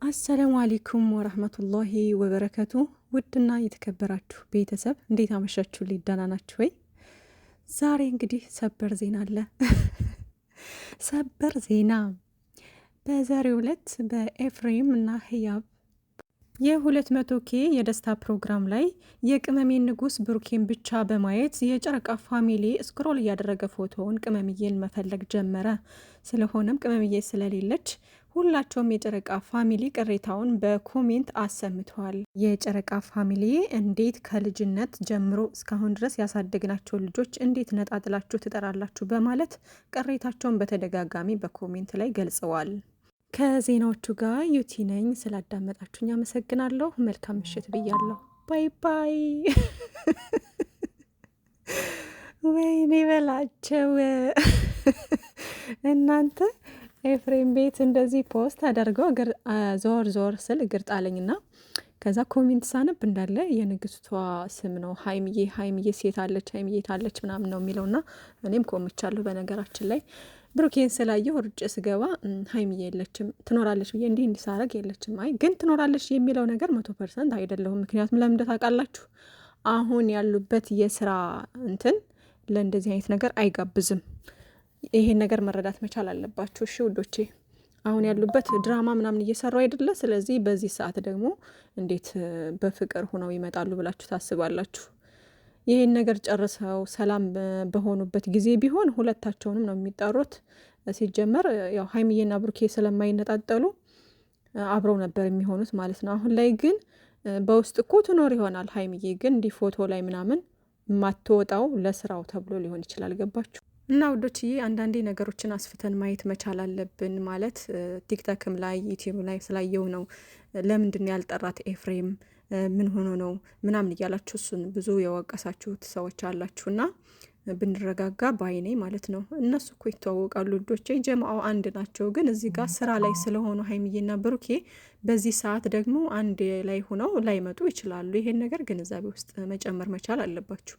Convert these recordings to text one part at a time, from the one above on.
አሰላሙ አለይኩም ወራህመቱላሂ ወበረከቱ። ውድና የተከበራችሁ ቤተሰብ እንዴት አመሻችሁ? ሊዳና ናችሁ ወይ? ዛሬ እንግዲህ ሰበር ዜና አለ። ሰበር ዜና በዛሬው ዕለት በኤፍሬም እና ህያብ የ200K የደስታ ፕሮግራም ላይ የቅመሜን ንጉስ ብሩኬን ብቻ በማየት የጨረቃ ፋሚሊ ስክሮል እያደረገ ፎቶውን ቅመምዬን መፈለግ ጀመረ። ስለሆነም ቅመምዬ ስለሌለች ሁላቸውም የጨረቃ ፋሚሊ ቅሬታውን በኮሜንት አሰምተዋል። የጨረቃ ፋሚሊ እንዴት ከልጅነት ጀምሮ እስካሁን ድረስ ያሳደግናቸው ልጆች እንዴት ነጣጥላችሁ ትጠራላችሁ? በማለት ቅሬታቸውን በተደጋጋሚ በኮሜንት ላይ ገልጸዋል። ከዜናዎቹ ጋር ዩቲ ነኝ። ስላዳመጣችሁኝ አመሰግናለሁ። መልካም ምሽት ብያለሁ። ባይ ባይ። ወይኔ በላቸው እናንተ። ኤፍሬም ቤት እንደዚህ ፖስት አደርገው ዞር ዞር ስል እግር ጣለኝና ከዛ ኮሜንት ሳነብ እንዳለ የንግስቷ ስም ነው። ሀይምዬ ሀይምዬ ሴት አለች ሀይምዬ ታለች ምናምን ነው የሚለውና እኔም ኮምቻለሁ። በነገራችን ላይ ብሩኬን ስላየሁ ሩጬ ስገባ ሀይምዬ የለችም፣ ትኖራለች ብዬ እንዲህ እንዲሳረግ የለችም። አይ ግን ትኖራለች የሚለው ነገር 100% አይደለሁም። ምክንያቱም ለምን ታውቃላችሁ? አሁን ያሉበት የስራ እንትን ለእንደዚህ አይነት ነገር አይጋብዝም። ይሄን ነገር መረዳት መቻል አለባችሁ። እሺ ውዶቼ፣ አሁን ያሉበት ድራማ ምናምን እየሰሩ አይደለ? ስለዚህ በዚህ ሰዓት ደግሞ እንዴት በፍቅር ሆነው ይመጣሉ ብላችሁ ታስባላችሁ? ይህን ነገር ጨርሰው ሰላም በሆኑበት ጊዜ ቢሆን ሁለታቸውንም ነው የሚጠሩት። ሲጀመር ያው ሀይሚዬና ብሩኬ ስለማይነጣጠሉ አብረው ነበር የሚሆኑት ማለት ነው። አሁን ላይ ግን በውስጥ እኮ ትኖር ይሆናል ሀይሚዬ፣ ግን እንዲህ ፎቶ ላይ ምናምን የማትወጣው ለስራው ተብሎ ሊሆን ይችላል። ገባችሁ? እና ውዶችዬ አንዳንዴ ነገሮችን አስፍተን ማየት መቻል አለብን። ማለት ቲክቶክም ላይ ዩቲዩብ ላይ ስላየው ነው። ለምንድን ያልጠራት ኤፍሬም ምን ሆኖ ነው ምናምን እያላችሁ እሱን ብዙ የወቀሳችሁት ሰዎች አላችሁና ብንረጋጋ ባይኔ ማለት ነው። እነሱ እኮ ይተዋወቃሉ ልጆቼ፣ ጀማው አንድ ናቸው። ግን እዚህ ጋር ስራ ላይ ስለሆኑ ሀይሚዬና ብሩኬ በዚህ ሰዓት ደግሞ አንድ ላይ ሆነው ላይመጡ ይችላሉ። ይሄን ነገር ግንዛቤ ውስጥ መጨመር መቻል አለባችሁ።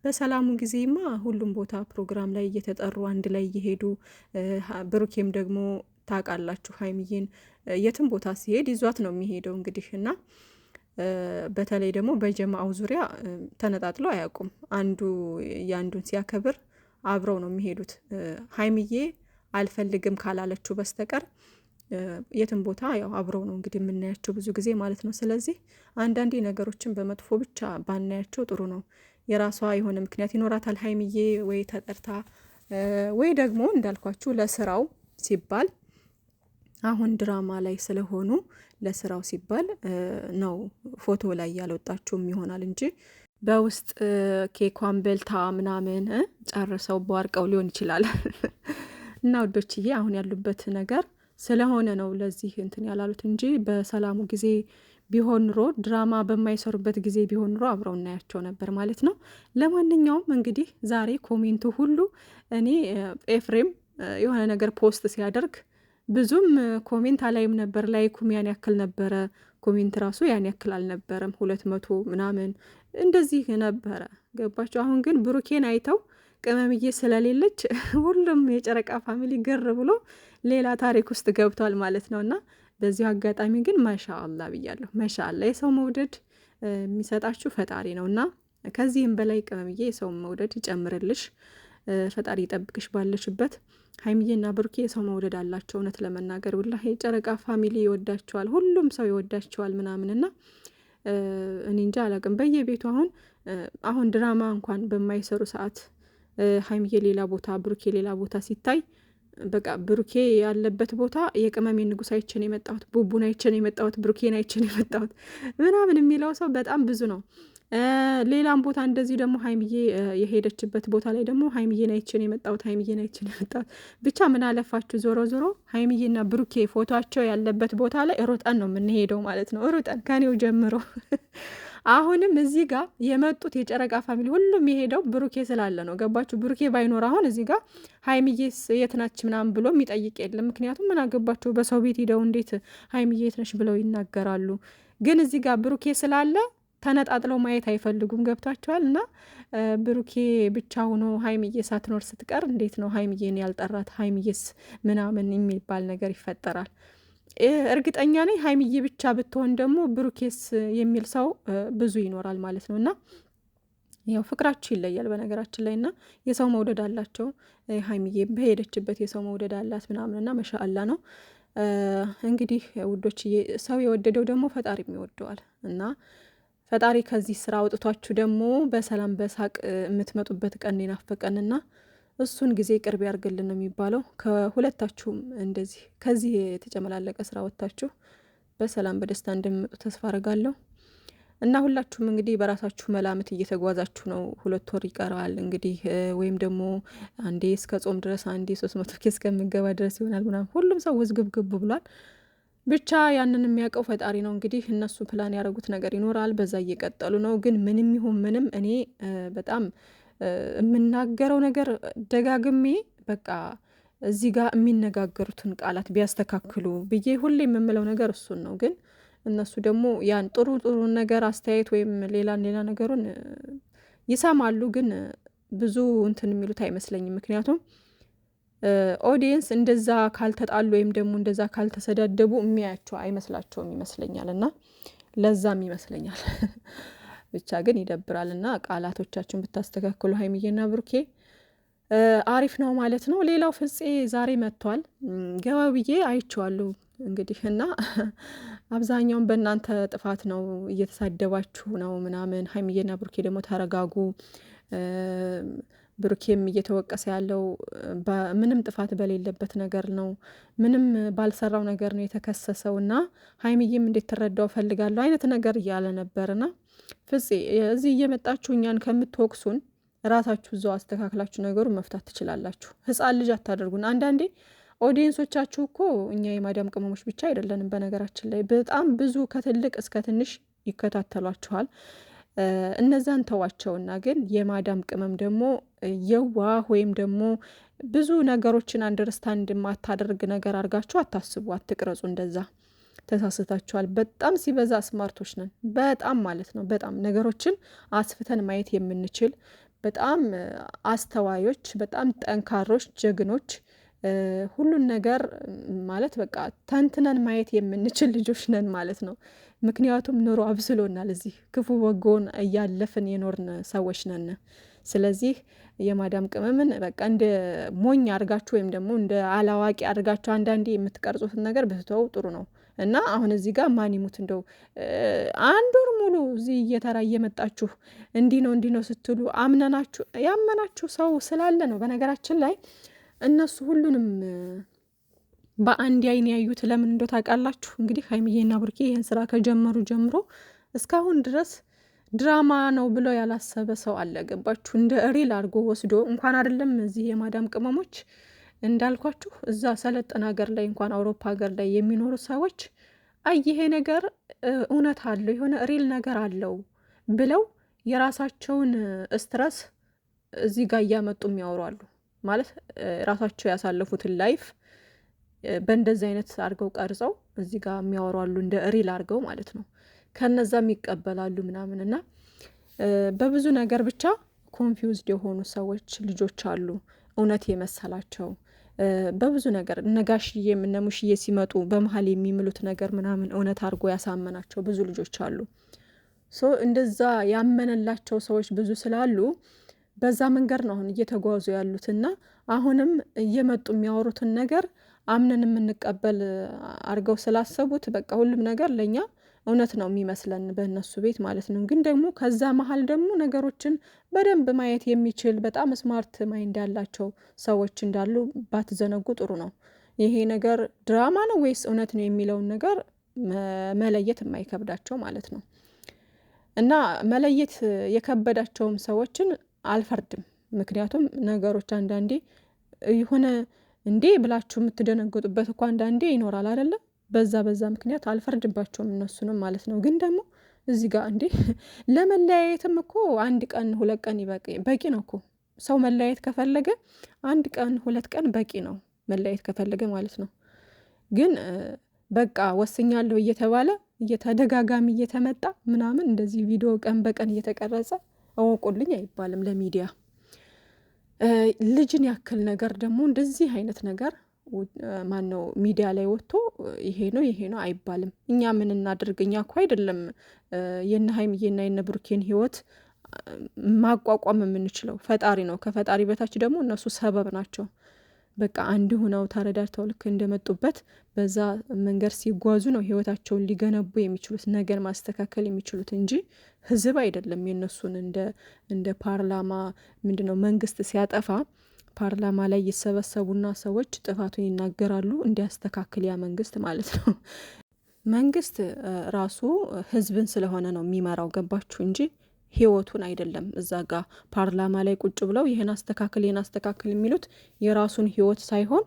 በሰላሙ ጊዜማ ሁሉም ቦታ ፕሮግራም ላይ እየተጠሩ አንድ ላይ እየሄዱ ብሩኬም ደግሞ ታውቃላችሁ ሀይሚዬን የትም ቦታ ሲሄድ ይዟት ነው የሚሄደው እንግዲህ እና በተለይ ደግሞ በጀማው ዙሪያ ተነጣጥሎ አያውቁም። አንዱ የአንዱን ሲያከብር አብረው ነው የሚሄዱት። ሀይሚዬ አልፈልግም ካላለችው በስተቀር የትም ቦታ ያው አብረው ነው እንግዲህ የምናያቸው ብዙ ጊዜ ማለት ነው። ስለዚህ አንዳንዴ ነገሮችን በመጥፎ ብቻ ባናያቸው ጥሩ ነው። የራሷ የሆነ ምክንያት ይኖራታል ሀይሚዬ፣ ወይ ተጠርታ ወይ ደግሞ እንዳልኳችሁ ለስራው ሲባል አሁን ድራማ ላይ ስለሆኑ ለስራው ሲባል ነው ፎቶ ላይ ያልወጣችውም ይሆናል እንጂ በውስጥ ኬኳን በልታ ምናምን ጨርሰው በዋርቀው ሊሆን ይችላል። እና ውዶችዬ አሁን ያሉበት ነገር ስለሆነ ነው ለዚህ እንትን ያላሉት እንጂ በሰላሙ ጊዜ ቢሆን ኑሮ ድራማ በማይሰሩበት ጊዜ ቢሆን ኑሮ አብረው እናያቸው ነበር ማለት ነው። ለማንኛውም እንግዲህ ዛሬ ኮሜንቱ ሁሉ እኔ ኤፍሬም የሆነ ነገር ፖስት ሲያደርግ ብዙም ኮሜንት አላይም ነበር። ላይኩም ያን ያክል ነበረ፣ ኮሜንት ራሱ ያን ያክል አልነበረም። 200 ምናምን እንደዚህ ነበረ። ገባቸው። አሁን ግን ብሩኬን አይተው ቅመምዬ ስለሌለች ሁሉም የጨረቃ ፋሚሊ ግር ብሎ ሌላ ታሪክ ውስጥ ገብቷል ማለት ነው። እና በዚሁ አጋጣሚ ግን ማሻአላ ብያለሁ። ማሻአላ የሰው መውደድ የሚሰጣችሁ ፈጣሪ ነው እና ከዚህም በላይ ቅመምዬ የሰው መውደድ ይጨምርልሽ፣ ፈጣሪ ይጠብቅሽ ባለሽበት። ሀይሚዬና ብሩኬ የሰው መውደድ አላቸው። እውነት ለመናገር ወላሂ የጨረቃ ፋሚሊ ይወዳቸዋል፣ ሁሉም ሰው ይወዳቸዋል ምናምንና እኔ እንጃ አላቅም። በየቤቱ አሁን ድራማ እንኳን በማይሰሩ ሰዓት ሀይሚዬ ሌላ ቦታ ብሩኬ ሌላ ቦታ ሲታይ በቃ ብሩኬ ያለበት ቦታ የቅመሜን ንጉስ አይችን የመጣሁት፣ ቡቡን አይችን የመጣሁት፣ ብሩኬን አይችን የመጣሁት ምናምን የሚለው ሰው በጣም ብዙ ነው። ሌላም ቦታ እንደዚህ ደግሞ ሀይሚዬ የሄደችበት ቦታ ላይ ደግሞ ሀይሚዬን አይችን የመጣሁት፣ ሀይሚዬን አይችን የመጣሁት። ብቻ ምን አለፋችሁ ዞሮ ዞሮ ሀይሚዬና ብሩኬ ፎቶቸው ያለበት ቦታ ላይ ሩጠን ነው የምንሄደው ማለት ነው። ሩጠን ከኔው ጀምሮ አሁንም እዚህ ጋር የመጡት የጨረቃ ፋሚሊ ሁሉም የሄደው ብሩኬ ስላለ ነው። ገባችሁ? ብሩኬ ባይኖር አሁን እዚህ ጋር ሀይሚዬስ የት ናች ምናምን ብሎ የሚጠይቅ የለም። ምክንያቱም ምን አገባቸው በሰው ቤት ሂደው እንዴት ሀይሚዬ የት ነች ብለው ይናገራሉ? ግን እዚህ ጋር ብሩኬ ስላለ ተነጣጥለው ማየት አይፈልጉም። ገብቷቸዋል። እና ብሩኬ ብቻ ሆኖ ሀይሚዬ ሳትኖር ስትቀር እንዴት ነው ሀይሚዬን ያልጠራት ሀይሚዬስ ምናምን የሚባል ነገር ይፈጠራል። እርግጠኛ ነኝ ሀይሚዬ ብቻ ብትሆን ደግሞ ብሩኬስ የሚል ሰው ብዙ ይኖራል ማለት ነው። እና ያው ፍቅራችሁ ይለያል በነገራችን ላይ እና የሰው መውደድ አላቸው። ሀይሚዬ በሄደችበት የሰው መውደድ አላት ምናምንና መሻአላ ነው። እንግዲህ ውዶችዬ ሰው የወደደው ደግሞ ፈጣሪም ይወደዋል እና ፈጣሪ ከዚህ ስራ አውጥቷችሁ ደግሞ በሰላም በሳቅ የምትመጡበት ቀን ናፈቀንና እሱን ጊዜ ቅርብ ያርግልን ነው የሚባለው። ከሁለታችሁም እንደዚህ ከዚህ የተጨመላለቀ ስራ ወጥታችሁ በሰላም በደስታ እንደሚመጡ ተስፋ አረጋለሁ። እና ሁላችሁም እንግዲህ በራሳችሁ መላምት እየተጓዛችሁ ነው። 2 ወር ይቀረዋል እንግዲህ ወይም ደግሞ አንዴ እስከ ጾም ድረስ አንዴ 300 ኬስ እስከምገባ ድረስ ይሆናል ምናምን ሁሉም ሰው ውዝግብግብ ብሏል። ብቻ ያንን የሚያውቀው ፈጣሪ ነው። እንግዲህ እነሱ ፕላን ያደረጉት ነገር ይኖራል፣ በዛ እየቀጠሉ ነው። ግን ምንም ይሁን ምንም እኔ በጣም የምናገረው ነገር ደጋግሜ በቃ እዚህ ጋር የሚነጋገሩትን ቃላት ቢያስተካክሉ ብዬ ሁሌ የምምለው ነገር እሱን ነው። ግን እነሱ ደግሞ ያን ጥሩ ነገር አስተያየት ወይም ሌላ ነገሩን ይሰማሉ፣ ግን ብዙ እንትን የሚሉት አይመስለኝም። ምክንያቱም ኦዲየንስ እንደዛ ካልተጣሉ ወይም ደግሞ እንደዛ ካልተሰዳደቡ የሚያያቸው አይመስላቸውም ይመስለኛል። እና ለዛም ይመስለኛል ብቻ ግን ይደብራል። እና ቃላቶቻችሁን ብታስተካክሉ ሀይሚዬና ብሩኬ አሪፍ ነው ማለት ነው። ሌላው ፍፄ ዛሬ መጥቷል። ገባ ብዬ አይቼዋለሁ እንግዲህ እና አብዛኛውን በእናንተ ጥፋት ነው እየተሳደባችሁ ነው ምናምን። ሀይሚዬና ብሩኬ ደግሞ ተረጋጉ። ብሩኬም እየተወቀሰ ያለው ምንም ጥፋት በሌለበት ነገር ነው፣ ምንም ባልሰራው ነገር ነው የተከሰሰው እና ሀይሚዬም እንዴት ትረዳው ፈልጋለሁ አይነት ነገር እያለ ነበርና ፍፄ እዚህ እየመጣችሁ እኛን ከምትወቅሱን ራሳችሁ እዛው አስተካክላችሁ ነገሩን መፍታት ትችላላችሁ። ህፃን ልጅ አታደርጉን። አንዳንዴ ኦዲየንሶቻችሁ እኮ እኛ የማዳም ቅመሞች ብቻ አይደለንም። በነገራችን ላይ በጣም ብዙ ከትልቅ እስከ ትንሽ ይከታተሏችኋል። እነዛን ተዋቸውና ግን የማዳም ቅመም ደግሞ የዋህ ወይም ደግሞ ብዙ ነገሮችን አንደርስታንድ የማታደርግ ነገር አድርጋችሁ አታስቡ፣ አትቅረጹ። እንደዛ ተሳስታችኋል። በጣም ሲበዛ ስማርቶች ነን፣ በጣም ማለት ነው። በጣም ነገሮችን አስፍተን ማየት የምንችል በጣም አስተዋዮች፣ በጣም ጠንካሮች፣ ጀግኖች፣ ሁሉን ነገር ማለት በቃ ተንትነን ማየት የምንችል ልጆች ነን ማለት ነው። ምክንያቱም ኑሮ አብስሎናል። እዚህ ክፉ በጎን እያለፍን የኖርን ሰዎች ነን። ስለዚህ የማዳም ቅመምን በቃ እንደ ሞኝ አድርጋችሁ ወይም ደግሞ እንደ አላዋቂ አድርጋችሁ አንዳንዴ የምትቀርጹትን ነገር ብትተው ጥሩ ነው። እና አሁን እዚህ ጋር ማን ይሙት እንደው 1 ወር ሙሉ እዚህ እየተራ እየመጣችሁ እንዲህ ነው ስትሉ አምነናችሁ ያመናችሁ ሰው ስላለ ነው። በነገራችን ላይ እነሱ ሁሉንም በአንድ አይን ያዩት ለምን እንደው ታውቃላችሁ? እንግዲህ ሀይሚዬና ብሩኬ ይህን ስራ ከጀመሩ ጀምሮ እስካሁን ድረስ ድራማ ነው ብሎ ያላሰበ ሰው አለ። ገባችሁ? እንደ ሪል አድርጎ ወስዶ እንኳን አይደለም እዚህ የማዳም ቅመሞች እንዳልኳችሁ እዛ ሰለጠነ ሀገር ላይ እንኳን አውሮፓ ሀገር ላይ የሚኖሩ ሰዎች ይሄ ነገር እውነት አለው የሆነ ሪል ነገር አለው ብለው የራሳቸውን ስትረስ እዚህ ጋር እያመጡ የሚያወሩ አሉ። ማለት ራሳቸው ያሳለፉትን ላይፍ በእንደዚህ አይነት አድርገው ቀርጸው እዚህ ጋር የሚያወሩ አሉ፣ እንደ ሪል አድርገው ማለት ነው። ከነዛም ይቀበላሉ ምናምን እና በብዙ ነገር ብቻ ኮንፊውዝድ የሆኑ ሰዎች ልጆች አሉ፣ እውነት የመሰላቸው በብዙ ነገር ነጋሽዬም እነ ሙሽዬ ሲመጡ በመሀል የሚምሉት ነገር ምናምን እውነት አድርጎ ያሳመናቸው ብዙ ልጆች አሉ። ሶ እንደዛ ያመነላቸው ሰዎች ብዙ ስላሉ በዛ መንገድ ነው አሁን እየተጓዙ ያሉትና አሁንም እየመጡ የሚያወሩትን ነገር አምነን የምንቀበል አድርገው ስላሰቡት በቃ ሁሉም ነገር ለእኛ እውነት ነው የሚመስለን በእነሱ ቤት ማለት ነው። ግን ደግሞ ከዛ መሀል ደግሞ ነገሮችን በደንብ ማየት የሚችል በጣም ስማርት ማይንድ ያላቸው ሰዎች እንዳሉ ባትዘነጉ ጥሩ ነው። ይሄ ነገር ድራማ ነው ወይስ እውነት ነው የሚለውን ነገር መለየት የማይከብዳቸው ማለት ነው። እና መለየት የከበዳቸውም ሰዎችን አልፈርድም። ምክንያቱም ነገሮች አንዳንዴ የሆነ እንዴ ብላችሁ የምትደነግጡበት እኮ አንዳንዴ ይኖራል አይደለም። በዛ ምክንያት አልፈርድባቸውም እነሱንም ማለት ነው። ግን ደግሞ እዚህ ጋር እንዴ ለመለያየትም እኮ 1 ቀን 2 ቀን በቂ ነው እኮ። ሰው መለያየት ከፈለገ 1 ቀን 2 ቀን በቂ ነው መለያየት ከፈለገ ማለት ነው። ግን በቃ ወስኛለሁ እየተባለ እየተደጋጋሚ እየተመጣ ምናምን እንደዚህ ቪዲዮ ቀን በቀን እየተቀረጸ አወቁልኝ አይባልም ለሚዲያ። ልጅን ያክል ነገር ደግሞ እንደዚህ አይነት ነገር ማነው ሚዲያ ላይ ወጥቶ ይሄ ነው አይባልም። እኛ ምን እናድርግ? እኛ እኮ አይደለም የነ ሀይሚዬና የነ ብሩኬን ህይወት ማቋቋም የምንችለው ፈጣሪ ነው። ከፈጣሪ በታች ደግሞ እነሱ ሰበብ ናቸው። በቃ አንድ ሆነው ተረዳድተው ልክ እንደመጡበት በዛ መንገድ ሲጓዙ ነው ህይወታቸውን ሊገነቡ የሚችሉት ነገን ማስተካከል የሚችሉት እንጂ ህዝብ አይደለም። የነሱን እንደ ፓርላማ ምንድነው መንግስት ሲያጠፋ ፓርላማ ላይ ይሰበሰቡና ሰዎች ጥፋቱን ይናገራሉ እንዲያስተካክል ያ መንግስት ማለት ነው። መንግስት ራሱ ህዝብን ስለሆነ ነው የሚመራው ገባችሁ እንጂ ህይወቱን አይደለም። እዛ ጋር ፓርላማ ላይ ቁጭ ብለው ይህን አስተካክል የሚሉት የራሱን ህይወት ሳይሆን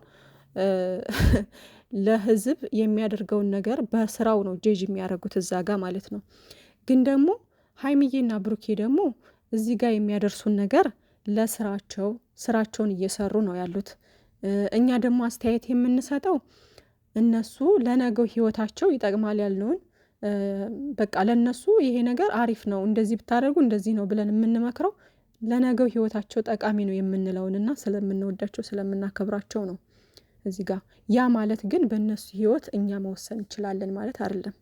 ለህዝብ የሚያደርገውን ነገር በስራው ነው ጄጅ የሚያደርጉት እዛ ጋር ማለት ነው። ግን ደግሞ ሀይሚዬና ብሩኬ ደግሞ እዚህ ጋር የሚያደርሱን ነገር ስራቸውን እየሰሩ ነው ያሉት። እኛ ደግሞ አስተያየት የምንሰጠው እነሱ ለነገው ህይወታቸው ይጠቅማል ያልነውን በቃ ለነሱ ይሄ ነገር አሪፍ ነው እንደዚህ ብታደርጉ እንደዚህ ነው ብለን የምንመክረው ለነገው ህይወታቸው ጠቃሚ ነው የምንለውንና ስለምንወዳቸው ስለምናከብራቸው ነው። እዚህ ጋር ያ ማለት ግን በእነሱ ህይወት እኛ መወሰን እንችላለን ማለት አይደለም።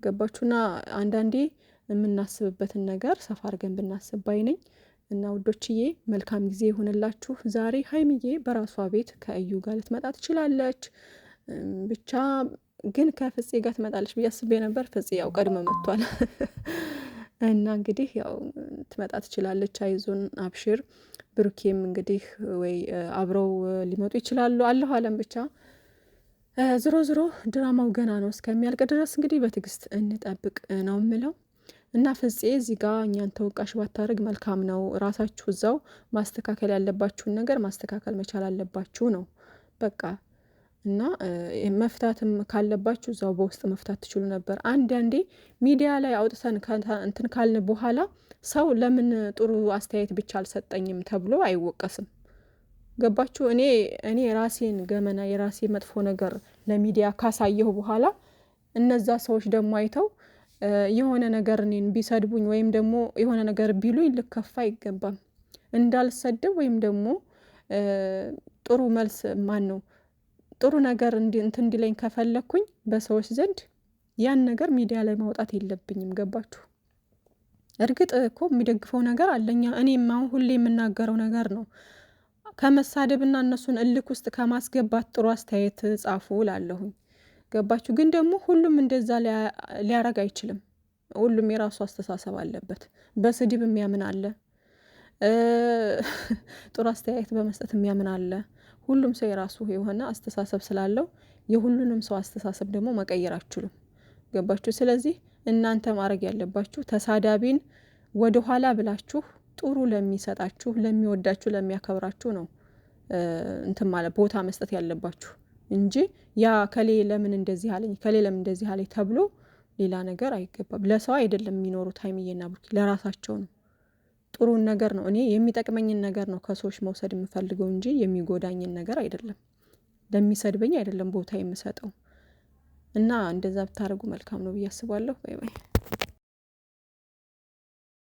ገባችሁና? አንዳንዴ የምናስብበትን ነገር ሰፋ አድርገን ብናስብ ባይ ነኝ። እና ውዶችዬ መልካም ጊዜ ይሁንላችሁ። ዛሬ ሀይሚዬ በራሷ ቤት ከእዩ ጋር ልትመጣ ትችላለች። ብቻ ግን ከፍፄ ጋር ትመጣለች ብዬ አስቤ ነበር። ፍፄ ያው ቀድሞ መጥቷል እና እንግዲህ ያው ትመጣ ትችላለች። አይዞን አብሽር። ብሩኬም እንግዲህ ወይ አብረው ሊመጡ ይችላሉ። አለሁ አለም ብቻ ዝሮ ዝሮ ድራማው ገና ነው እስከሚያልቅ ድረስ እንግዲህ በትዕግስት እንጠብቅ ነው የምለው። እና ፍፄ እዚህ ጋር እኛን ተወቃሽ ባታደርግ መልካም ነው። ራሳችሁ እዛው ማስተካከል ያለባችሁን ነገር ማስተካከል መቻል አለባችሁ ነው በቃ። እና መፍታትም ካለባችሁ እዛው በውስጥ መፍታት ትችሉ ነበር። አንዳንዴ ሚዲያ ላይ አውጥተን እንትን ካልን በኋላ ሰው ለምን ጥሩ አስተያየት ብቻ አልሰጠኝም ተብሎ አይወቀስም። ገባችሁ? እኔ የራሴን ገመና የራሴ መጥፎ ነገር ለሚዲያ ካሳየሁ በኋላ እነዛ ሰዎች ደግሞ አይተው የሆነ ነገር እኔን ቢሰድቡኝ ወይም ደግሞ የሆነ ነገር ቢሉኝ ልከፋ አይገባም። እንዳልሰድብ ወይም ደግሞ ጥሩ መልስ ጥሩ ነገር እንትን እንዲለኝ ከፈለኩኝ በሰዎች ዘንድ ያን ነገር ሚዲያ ላይ ማውጣት የለብኝም። ገባችሁ? እርግጥ እኮ የሚደግፈው ነገር አለኛ እኔም አሁን ሁሌ የምናገረው ነገር ነው። ከመሳደብና እነሱን እልክ ውስጥ ከማስገባት ጥሩ አስተያየት ጻፉ እላለሁኝ። ገባችሁ? ግን ደግሞ ሁሉም እንደዛ ሊያረግ አይችልም። ሁሉም የራሱ አስተሳሰብ አለበት። በስድብ የሚያምን አለ፣ ጥሩ አስተያየት በመስጠት የሚያምን አለ። ሁሉም ሰው የራሱ የሆነ አስተሳሰብ ስላለው የሁሉንም ሰው አስተሳሰብ ደግሞ መቀየር አትችሉም። ገባችሁ? ስለዚህ እናንተ ማድረግ ያለባችሁ ተሳዳቢን ወደ ኋላ ብላችሁ ጥሩ ለሚሰጣችሁ፣ ለሚወዳችሁ፣ ለሚያከብራችሁ ነው እንትን ማለት ቦታ መስጠት ያለባችሁ እንጂ ያ ከሌ ለምን እንደዚህ አለኝ ከሌ ለምን እንደዚህ አለኝ ተብሎ ሌላ ነገር አይገባም። ለሰው አይደለም የሚኖሩት ሀይሚዬና ብሩኬ ለራሳቸው ነው። ጥሩን ነገር ነው እኔ የሚጠቅመኝን ነገር ነው ከሰዎች መውሰድ የምፈልገው እንጂ የሚጎዳኝን ነገር አይደለም። ለሚሰድበኝ አይደለም ቦታ የምሰጠው። እና እንደዛ ብታደርጉ መልካም ነው ብዬ አስባለሁ። ባይ ባይ።